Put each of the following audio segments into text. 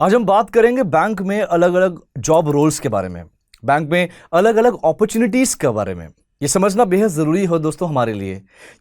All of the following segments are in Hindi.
आज हम बात करेंगे बैंक में अलग अलग जॉब रोल्स के बारे में, बैंक में अलग अलग अपॉर्चुनिटीज के बारे में। ये समझना बेहद ज़रूरी हो दोस्तों हमारे लिए,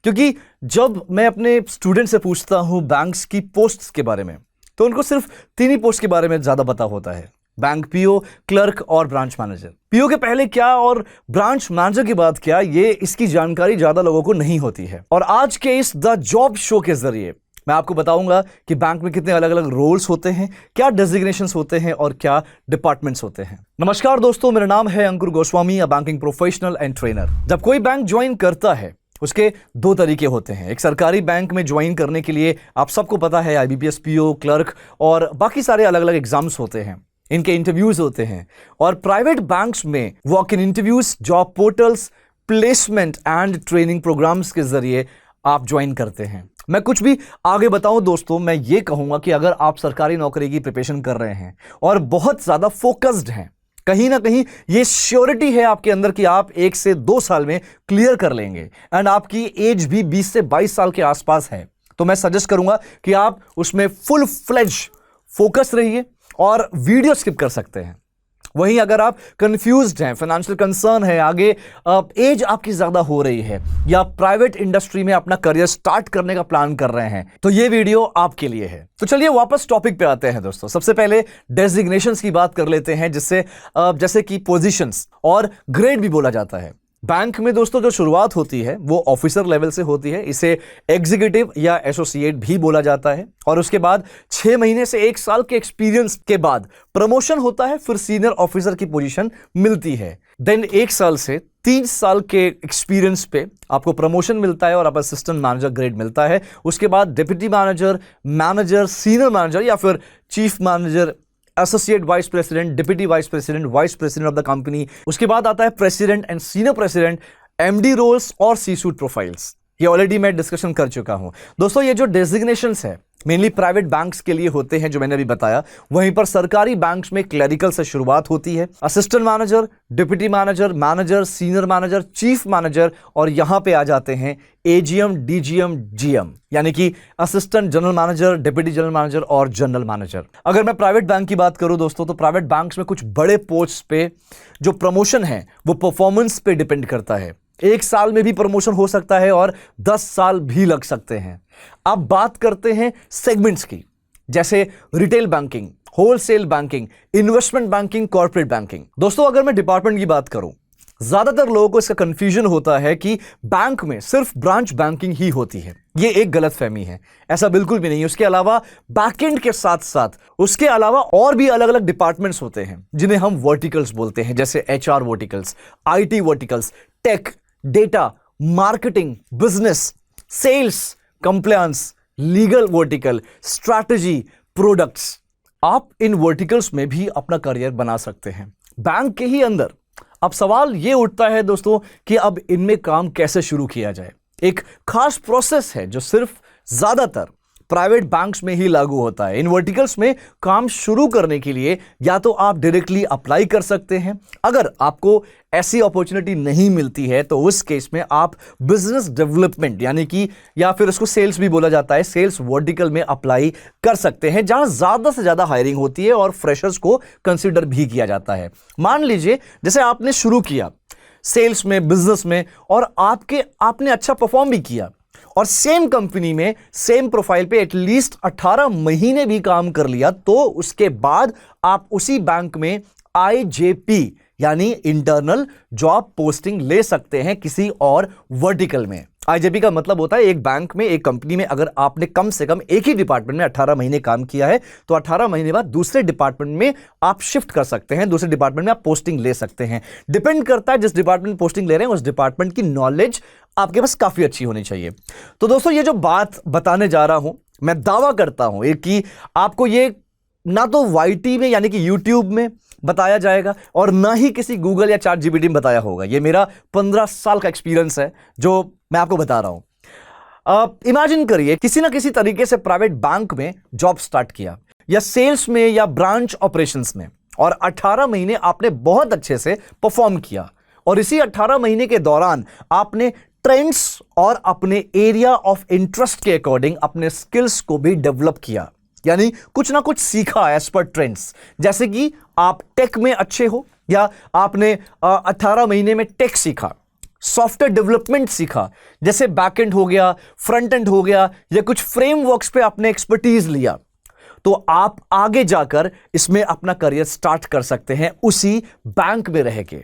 क्योंकि जब मैं अपने स्टूडेंट से पूछता हूं बैंक्स की पोस्ट्स के बारे में, तो उनको सिर्फ तीन ही पोस्ट के बारे में ज़्यादा पता होता है: बैंक पीओ, क्लर्क और ब्रांच मैनेजर। पीओ के पहले क्या और ब्रांच मैनेजर के बाद क्या, ये इसकी जानकारी ज़्यादा लोगों को नहीं होती है। और आज के इस द जॉब शो के जरिए मैं आपको बताऊंगा कि बैंक में कितने अलग अलग रोल्स होते हैं, क्या डेजिग्नेशंस होते हैं और क्या डिपार्टमेंट्स होते हैं। नमस्कार दोस्तों, मेरा नाम है Ankur Goswami, a banking professional and trainer. जब कोई बैंक ज्वाइन करता है उसके दो तरीके होते हैं। एक सरकारी बैंक में ज्वाइन करने के लिए आप सबको पता है आईबीपीएस, पीओ, क्लर्क और बाकी सारे अलग अलग एग्जाम्स होते हैं, इनके इंटरव्यूज होते हैं। और प्राइवेट बैंक्स में walk in interviews, job portals, placement and training programmes के जरिए आप ज्वाइन करते हैं। मैं कुछ भी आगे बताऊं दोस्तों, मैं ये कहूंगा कि अगर आप सरकारी नौकरी की प्रिपरेशन कर रहे हैं और बहुत ज्यादा फोकस्ड हैं, कहीं ना कहीं ये श्योरिटी है आपके अंदर कि आप 1 से 2 साल में क्लियर कर लेंगे एंड आपकी एज भी 20 से 22 साल के आसपास है, तो मैं सजेस्ट करूंगा कि आप उसमें फुल फ्लेज फोकस रहिए और वीडियो स्किप कर सकते हैं। वहीं अगर आप कंफ्यूज्ड हैं, फाइनेंशियल कंसर्न है, आगे एज आपकी ज्यादा हो रही है या प्राइवेट इंडस्ट्री में अपना करियर स्टार्ट करने का प्लान कर रहे हैं, तो ये वीडियो आपके लिए है। तो चलिए वापस टॉपिक पे आते हैं दोस्तों। सबसे पहले डेजिग्नेशंस की बात कर लेते हैं, जिससे जैसे कि पोजीशंस और ग्रेड भी बोला जाता है। बैंक में दोस्तों जो शुरुआत होती है वो ऑफिसर लेवल से होती है, इसे एग्जीक्यूटिव या एसोसिएट भी बोला जाता है। और उसके बाद 6 महीने से 1 साल के एक्सपीरियंस के बाद प्रमोशन होता है, फिर सीनियर ऑफिसर की पोजीशन मिलती है। देन 1 साल से 3 साल के एक्सपीरियंस पे आपको प्रमोशन मिलता है और आप असिस्टेंट मैनेजर ग्रेड मिलता है। उसके बाद deputy manager, manager, senior manager या फिर chief manager, associate vice president, deputy vice president, vice president of the company. उसके बाद आता है president and senior president, MD roles और सी सूट प्रोफाइल्स। ये ऑलरेडी मैं डिस्कशन कर चुका हूं दोस्तों। ये जो डेजिग्नेशंस है मेनली प्राइवेट बैंक्स के लिए होते हैं, जो मैंने अभी बताया। वहीं पर सरकारी बैंक्स में क्लरिकल से शुरुआत होती है, assistant manager, deputy manager, manager, senior manager, chief manager और यहां पे आ जाते हैं एजीएम, डीजीएम, जीएम, यानी कि assistant general manager, deputy general manager और जनरल मैनेजर। अगर मैं प्राइवेट बैंक की बात करूं दोस्तों, तो प्राइवेट बैंक्स में कुछ बड़े पोस्ट पे जो प्रमोशन है वो परफॉर्मेंस पे डिपेंड करता है। 1 साल में भी प्रमोशन हो सकता है और 10 साल भी लग सकते हैं। अब बात करते हैं सेगमेंट्स की, जैसे retail banking, wholesale banking, investment banking, corporate banking. दोस्तों अगर मैं डिपार्टमेंट की बात करूं, ज्यादातर लोगों को इसका कंफ्यूजन होता है कि बैंक में सिर्फ ब्रांच बैंकिंग ही होती है। ये एक गलतफहमी है, ऐसा बिल्कुल भी नहीं है। उसके अलावा बैकएंड के साथ साथ उसके अलावा और भी अलग अलग डिपार्टमेंट्स होते हैं जिन्हें हम वर्टिकल्स बोलते हैं, जैसे HR verticals, IT verticals, tech, data, marketing, business, sales, compliance, legal vertical, strategy, products. आप इन वर्टिकल्स में भी अपना करियर बना सकते हैं बैंक के ही अंदर। अब सवाल यह उठता है दोस्तों कि अब इनमें काम कैसे शुरू किया जाए। एक खास प्रोसेस है जो सिर्फ ज्यादातर प्राइवेट बैंक्स में ही लागू होता है। इन वर्टिकल्स में काम शुरू करने के लिए या तो आप डायरेक्टली अप्लाई कर सकते हैं, अगर आपको ऐसी अपॉर्चुनिटी नहीं मिलती है तो उस केस में आप बिजनेस डेवलपमेंट यानी कि, या फिर उसको सेल्स भी बोला जाता है, सेल्स वर्टिकल में अप्लाई कर सकते हैं, जहां ज्यादा से ज्यादा हायरिंग होती है और फ्रेशर्स को कंसिडर भी किया जाता है। मान लीजिए जैसे आपने शुरू किया सेल्स में, बिजनेस में, और आपने अच्छा परफॉर्म भी किया और सेम कंपनी में सेम प्रोफाइल पे एटलीस्ट 18 महीने भी काम कर लिया, तो उसके बाद आप उसी बैंक में आईजेपी यानी इंटरनल जॉब पोस्टिंग ले सकते हैं किसी और वर्टिकल में। आईजेपी का मतलब होता है एक बैंक में, एक कंपनी में अगर आपने कम से कम एक ही डिपार्टमेंट में 18 महीने काम किया है तो 18 महीने बाद दूसरे डिपार्टमेंट में आप शिफ्ट कर सकते हैं, दूसरे डिपार्टमेंट में आप पोस्टिंग ले सकते हैं। डिपेंड करता है जिस डिपार्टमेंट में पोस्टिंग ले रहे हैं उस डिपार्टमेंट की नॉलेज आपके पास काफी अच्छी होनी चाहिए। तो दोस्तों ये जो बात बताने जा रहा हूं, मैं दावा करता हूं कि आपको ये ना तो वाईटी में यानी कि यूट्यूब में बताया जाएगा और ना ही किसी गूगल या चैट जीपीटी में बताया होगा। ये मेरा 15 साल का एक्सपीरियंस है जो मैं आपको बता रहा हूं। इमेजिन करिए किसी ना किसी तरीके से प्राइवेट बैंक में जॉब स्टार्ट किया या सेल्स में या ब्रांच ऑपरेशंस में, और 18 महीने आपने बहुत अच्छे से परफॉर्म किया और इसी 18 महीने के दौरान आपने ट्रेंड्स और अपने एरिया ऑफ इंटरेस्ट के अकॉर्डिंग अपने स्किल्स को भी डेवलप किया। यानी कुछ ना कुछ सीखा एज पर ट्रेंड्स। जैसे कि आप टेक में अच्छे हो या आपने 18 महीने में टेक सीखा, सॉफ्टवेयर डेवलपमेंट सीखा, जैसे बैकएंड हो गया, फ्रंट एंड हो गया, या कुछ फ्रेमवर्क्स पे आपने एक्सपर्टीज लिया, तो आप आगे जाकर इसमें अपना करियर स्टार्ट कर सकते हैं उसी बैंक में रह के।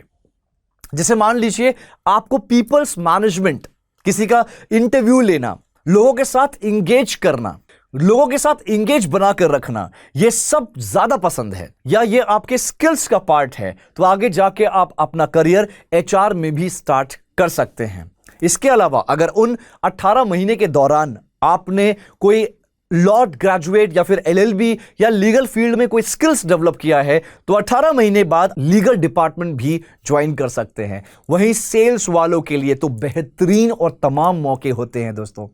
जैसे मान लीजिए आपको पीपल्स मैनेजमेंट, किसी का इंटरव्यू लेना, लोगों के साथ इंगेज करना, लोगों के साथ इंगेज बनाकर रखना, ये सब ज्यादा पसंद है या ये आपके स्किल्स का पार्ट है, तो आगे जाके आप अपना करियर एचआर में भी स्टार्ट कर सकते हैं। इसके अलावा अगर उन 18 महीने के दौरान आपने कोई लॉ ग्रेजुएट या फिर एलएलबी या लीगल फील्ड में कोई स्किल्स डेवलप किया है, तो 18 महीने बाद लीगल डिपार्टमेंट भी ज्वाइन कर सकते हैं। वहीं सेल्स वालों के लिए तो बेहतरीन और तमाम मौके होते हैं दोस्तों।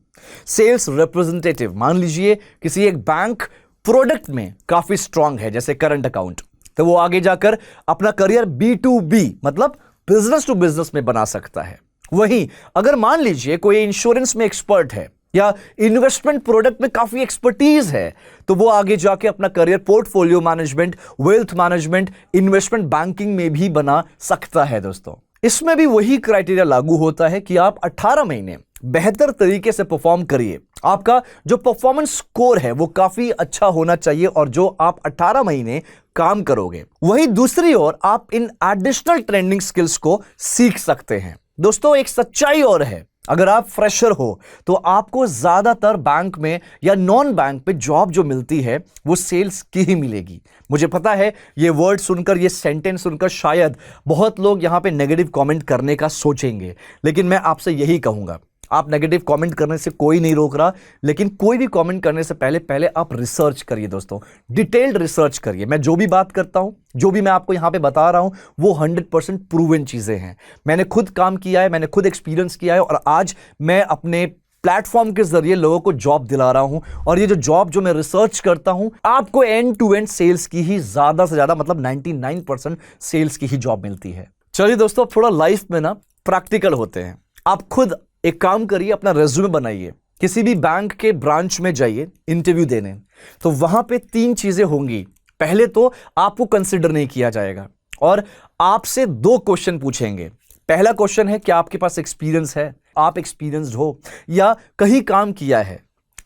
सेल्स रिप्रेजेंटेटिव, मान लीजिए किसी एक बैंक प्रोडक्ट में काफी स्ट्रांग है, जैसे करंट अकाउंट, तो वो आगे जाकर अपना करियर B2B मतलब बिजनेस टू बिजनेस में बना सकता है। वहीं अगर मान लीजिए कोई इंश्योरेंस में एक्सपर्ट है या इन्वेस्टमेंट प्रोडक्ट में काफी एक्सपर्टीज है, तो वो आगे जाके अपना career portfolio management, wealth management, investment banking में भी बना सकता है दोस्तों। इसमें भी वही क्राइटेरिया लागू होता है कि आप 18 महीने बेहतर तरीके से परफॉर्म करिए। आपका जो परफॉर्मेंस स्कोर है वो काफी अच्छा होना चाहिए और जो आप 18 महीने काम करोगे। वहीं दूसरी ओर आप इन एडिशनल ट्रेंडिंग स्किल्स को सीख सकते हैं। दोस्तों एक सच्चाई और है, अगर आप फ्रेशर हो तो आपको ज्यादातर बैंक में या नॉन बैंक पे जॉब जो मिलती है वो सेल्स की ही मिलेगी। मुझे पता है ये वर्ड सुनकर, ये सेंटेंस सुनकर शायद बहुत लोग यहां पे नेगेटिव कमेंट करने का सोचेंगे, लेकिन मैं आपसे यही कहूंगा, आप नेगेटिव कमेंट करने से कोई नहीं रोक रहा, लेकिन कोई भी कमेंट करने से पहले आप रिसर्च करिए दोस्तों, डिटेल्ड रिसर्च करिए। मैं जो भी बात करता हूं, जो भी मैं आपको यहां पे बता रहा हूं, वो 100% प्रूवन चीजें हैं। मैंने खुद काम किया है, मैंने खुद एक्सपीरियंस किया है और आज मैं अपने प्लेटफॉर्म के जरिए लोगों को जॉब दिला रहा हूं। और ये जो जॉब जो मैं रिसर्च करता हूं, आपको एंड टू एंड सेल्स की ही ज्यादा से ज्यादा मतलब 99% सेल्स की ही जॉब मिलती है। चलिए दोस्तों, थोड़ा लाइफ में ना प्रैक्टिकल होते हैं। आप खुद एक काम करिए, अपना रेज्यूमे बनाइए, किसी भी बैंक के ब्रांच में जाइए इंटरव्यू देने, तो वहां पे 3 चीजें होंगी। पहले तो आपको कंसिडर नहीं किया जाएगा और आपसे 2 क्वेश्चन पूछेंगे। पहला क्वेश्चन है, क्या आपके पास एक्सपीरियंस है, आप एक्सपीरियंस्ड हो या कहीं काम किया है।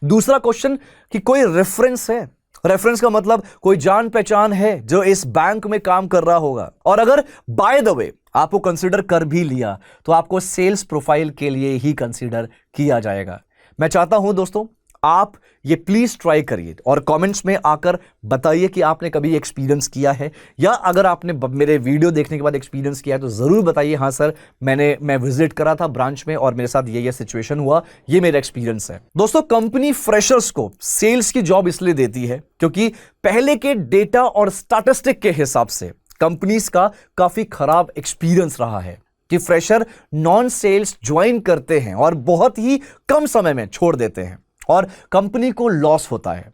दूसरा क्वेश्चन कि कोई रेफरेंस है, रेफरेंस का मतलब कोई जान पहचान है जो इस बैंक में काम कर रहा होगा। और अगर बाय द वे आपको कंसीडर कर भी लिया तो आपको सेल्स प्रोफाइल के लिए ही कंसीडर किया जाएगा। मैं चाहता हूं दोस्तों आप ये प्लीज ट्राई करिए और कमेंट्स में आकर बताइए कि आपने कभी एक्सपीरियंस किया है, या अगर आपने मेरे वीडियो देखने के बाद एक्सपीरियंस किया है तो जरूर बताइए, हाँ सर मैं विजिट करा था ब्रांच में और मेरे साथ ये सिचुएशन हुआ, ये मेरा एक्सपीरियंस है। दोस्तों कंपनी फ्रेशर्स को सेल्स की जॉब इसलिए देती है क्योंकि पहले के डेटा और स्टैटिस्टिक के हिसाब से कंपनीज का काफी खराब एक्सपीरियंस रहा है कि फ्रेशर नॉन सेल्स ज्वाइन करते हैं और बहुत ही कम समय में छोड़ देते हैं और कंपनी को लॉस होता है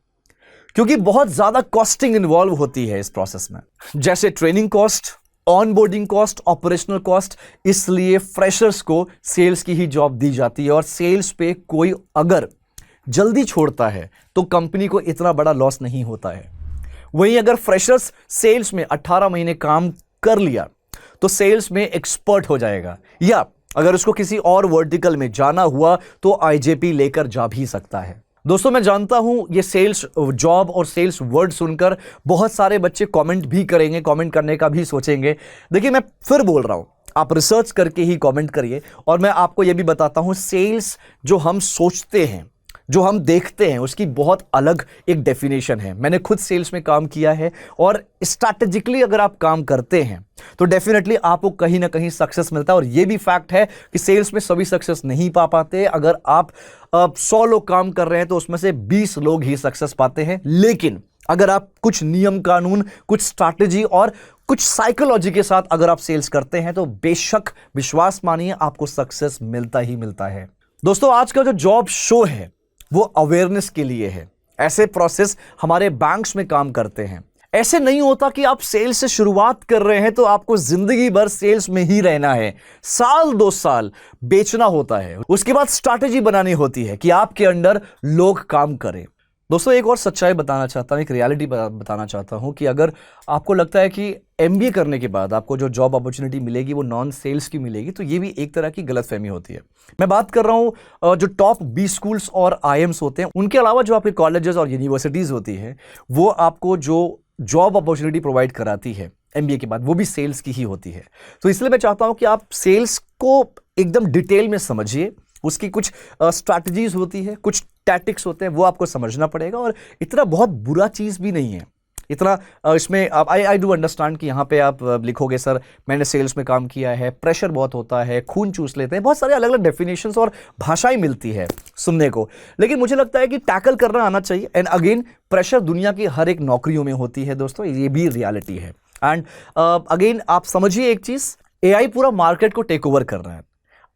क्योंकि बहुत ज्यादा कॉस्टिंग इन्वॉल्व होती है इस प्रोसेस में, जैसे training cost, onboarding cost, operational cost. इसलिए फ्रेशर्स को सेल्स की ही जॉब दी जाती है और सेल्स पे कोई अगर जल्दी छोड़ता है तो कंपनी को इतना बड़ा लॉस नहीं होता है। वहीं अगर फ्रेशर्स सेल्स में 18 महीने काम कर लिया तो सेल्स में एक्सपर्ट हो जाएगा, या अगर उसको किसी और वर्टिकल में जाना हुआ तो आईजेपी लेकर जा भी सकता है। दोस्तों मैं जानता हूं ये सेल्स जॉब और सेल्स वर्ड सुनकर बहुत सारे बच्चे कमेंट भी करेंगे, कमेंट करने का भी सोचेंगे। देखिए मैं फिर बोल रहा हूं, आप रिसर्च करके ही कमेंट करिए। और मैं आपको यह भी बताता हूं, सेल्स जो हम सोचते हैं, जो हम देखते हैं, उसकी बहुत अलग एक डेफिनेशन है। मैंने खुद सेल्स में काम किया है और स्ट्रैटेजिकली अगर आप काम करते हैं तो डेफिनेटली आपको कहीं ना कहीं सक्सेस मिलता है। और यह भी फैक्ट है कि सेल्स में सभी सक्सेस नहीं पा पाते। अगर आप 100 लोग काम कर रहे हैं तो उसमें से 20 लोग ही सक्सेस पाते हैं। लेकिन अगर आप कुछ नियम कानून, कुछ स्ट्रैटेजी और कुछ साइकोलॉजी के साथ अगर आप सेल्स करते हैं तो बेशक विश्वास मानिए आपको सक्सेस मिलता ही मिलता है। दोस्तों आज का जो जॉब शो है वो अवेयरनेस के लिए है। ऐसे प्रोसेस हमारे बैंक्स में काम करते हैं। ऐसे नहीं होता कि आप सेल्स से शुरुआत कर रहे हैं तो आपको जिंदगी भर सेल्स में ही रहना है। साल 2 साल बेचना होता है, उसके बाद स्ट्रैटेजी बनानी होती है कि आपके अंडर लोग काम करें। दोस्तों एक और सच्चाई बताना चाहता हूँ, एक रियलिटी बताना चाहता हूँ कि अगर आपको लगता है कि एमबीए करने के बाद आपको जो जॉब अपॉर्चुनिटी मिलेगी वो नॉन सेल्स की मिलेगी, तो ये भी एक तरह की गलतफहमी होती है। मैं बात कर रहा हूँ जो टॉप 20 स्कूल्स और आईएम्स होते हैं, उनके अलावा जो आपके कॉलेजेस और यूनिवर्सिटीज़ होती है, वो आपको जो जॉब अपॉर्चुनिटी प्रोवाइड कराती है एमबीए के बाद, वो भी सेल्स की ही होती है। तो इसलिए मैं चाहता हूँ कि आप सेल्स को एकदम डिटेल में समझिए, उसकी कुछ स्ट्रैटेजीज होती है, कुछ टैक्टिक्स होते हैं, वो आपको समझना पड़ेगा। और इतना बहुत बुरा चीज़ भी नहीं है इतना। इसमें आप आई डू अंडरस्टैंड कि यहाँ पे आप लिखोगे सर मैंने सेल्स में काम किया है, प्रेशर बहुत होता है, खून चूस लेते हैं, बहुत सारे अलग अलग डेफिनेशंस और भाषाएं मिलती है सुनने को, लेकिन मुझे लगता है कि टैकल करना आना चाहिए। एंड अगेन प्रेशर दुनिया की हर एक नौकरियों में होती है दोस्तों, ये भी रियलिटी है। एंड अगेन आप समझिए एक चीज़, एआई पूरा मार्केट को टेक ओवर कर रहा है।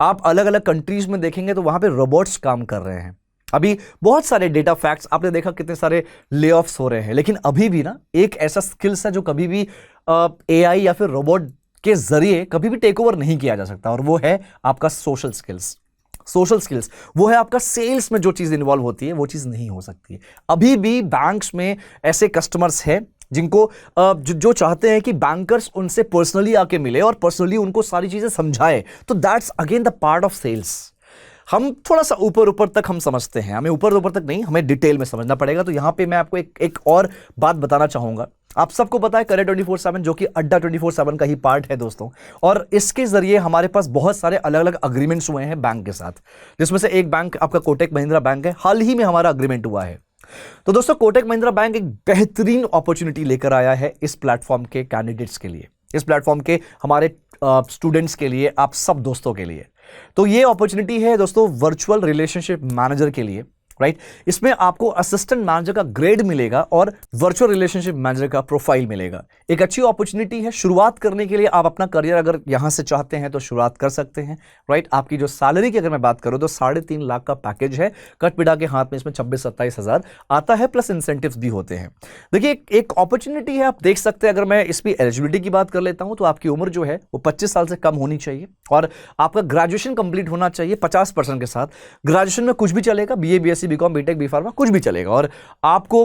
आप अलग अलग कंट्रीज में देखेंगे तो वहां पे रोबोट्स काम कर रहे हैं। अभी बहुत सारे डेटा फैक्ट्स आपने देखा, कितने सारे ले ऑफ्स हो रहे हैं, लेकिन अभी भी ना एक ऐसा स्किल्स है जो कभी भी एआई या फिर रोबोट के जरिए कभी भी टेक ओवर नहीं किया जा सकता, और वो है आपका सोशल स्किल्स। सोशल स्किल्स वो है आपका सेल्स में जो चीज़ इन्वॉल्व होती है वो चीज़ नहीं हो सकती है। अभी भी बैंक्स में ऐसे कस्टमर्स हैं जिनको जो चाहते हैं कि बैंकर्स उनसे पर्सनली आके मिले और पर्सनली उनको सारी चीज़ें समझाए। तो that's again the part of sales. हम थोड़ा सा ऊपर ऊपर तक हम समझते हैं, हमें ऊपर ऊपर तक नहीं, हमें डिटेल में समझना पड़ेगा। तो यहां पे मैं आपको एक और बात बताना चाहूंगा। आप सबको पता है करियर 24/7 जो कि अड्डा 24/7 का ही पार्ट है दोस्तों, और इसके जरिए हमारे पास बहुत सारे अलग अलग अग्रीमेंट्स हुए हैं बैंक के साथ, जिसमें से एक बैंक आपका कोटक महिंद्रा बैंक है। हाल ही में हमारा अग्रीमेंट हुआ है। तो दोस्तों कोटक महिंद्रा बैंक एक बेहतरीन अपॉर्चुनिटी लेकर आया है इस प्लेटफॉर्म के कैंडिडेट्स के लिए, इस प्लेटफॉर्म के हमारे स्टूडेंट्स के लिए, आप सब दोस्तों के लिए। तो ये अपॉर्चुनिटी है दोस्तों वर्चुअल रिलेशनशिप मैनेजर के लिए, राइट। इसमें आपको असिस्टेंट मैनेजर का ग्रेड मिलेगा और वर्चुअल रिलेशनशिप मैनेजर का प्रोफाइल मिलेगा। एक अच्छी अपॉर्चुनिटी है शुरुआत करने के लिए। आप अपना करियर अगर यहां से चाहते हैं तो शुरुआत कर सकते हैं, राइट। आपकी जो सैलरी की अगर मैं बात करूं तो 3.5 लाख का पैकेज है, कट पिटा के हाथ में इसमें 26-27 हज़ार आता है, प्लस इंसेंटिव्स भी होते हैं। देखिए एक अपॉर्चुनिटी है, आप देख सकते हैं। अगर मैं इसकी एलिजिबिलिटी की बात कर लेता हूं तो आपकी उम्र जो है वो 25 साल से कम होनी चाहिए और आपका ग्रेजुएशन कंप्लीट होना चाहिए 50% के साथ। ग्रेजुएशन में कुछ भी चलेगा, BA, BSc, BCom, BTech, B pharma, कुछ भी चलेगा। और आपको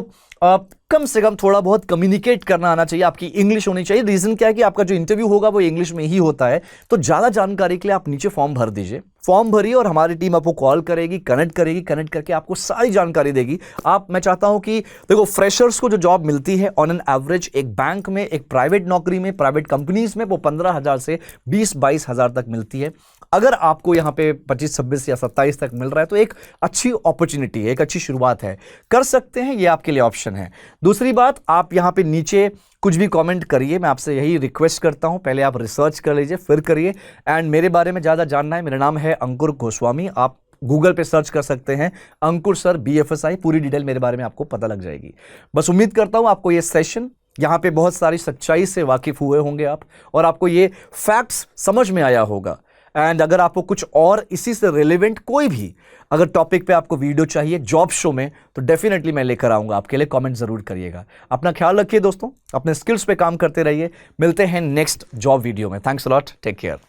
कम से कम थोड़ा बहुत कम्युनिकेट करना आना चाहिए, आपकी इंग्लिश होनी चाहिए। रीजन क्या है कि आपका जो इंटरव्यू होगा वो इंग्लिश में ही होता है। तो ज्यादा जानकारी के लिए आप नीचे फॉर्म भर दीजिए, फॉर्म भरिए और हमारी टीम आपको कॉल करेगी, कनेक्ट करके आपको सारी जानकारी देगी। मैं चाहता हूं कि देखो फ्रेशर्स को जो जॉब मिलती है ऑन एन एवरेज एक बैंक में, एक प्राइवेट नौकरी में, प्राइवेट कंपनीज में, वो 15,000 से 20-22 हज़ार तक मिलती है। अगर आपको यहां पे 25, 26 या 27 तक मिल रहा है तो एक अच्छी अपॉर्चुनिटी है, एक अच्छी शुरुआत है, कर सकते हैं, ये आपके लिए ऑप्शन है। दूसरी बात, आप यहां पे नीचे कुछ भी कमेंट करिए, मैं आपसे यही रिक्वेस्ट करता हूं, पहले आप रिसर्च कर लीजिए फिर करिए। एंड मेरे बारे में ज़्यादा जानना है, मेरा नाम है अंकुर गोस्वामी, आप गूगल पे सर्च कर सकते हैं अंकुर सर BFSI, पूरी डिटेल मेरे बारे में आपको पता लग जाएगी। बस उम्मीद करता हूं आपको ये सेशन यहाँ पे बहुत सारी सच्चाई से वाकिफ हुए होंगे आप, और आपको ये फैक्ट्स समझ में आया होगा। एंड अगर आपको कुछ और इसी से रिलेवेंट कोई भी अगर टॉपिक पे आपको वीडियो चाहिए जॉब शो में, तो डेफिनेटली मैं लेकर आऊंगा आपके लिए, कमेंट जरूर करिएगा। अपना ख्याल रखिए दोस्तों, अपने स्किल्स पे काम करते रहिए। मिलते हैं नेक्स्ट जॉब वीडियो में। Thanks a lot, take care.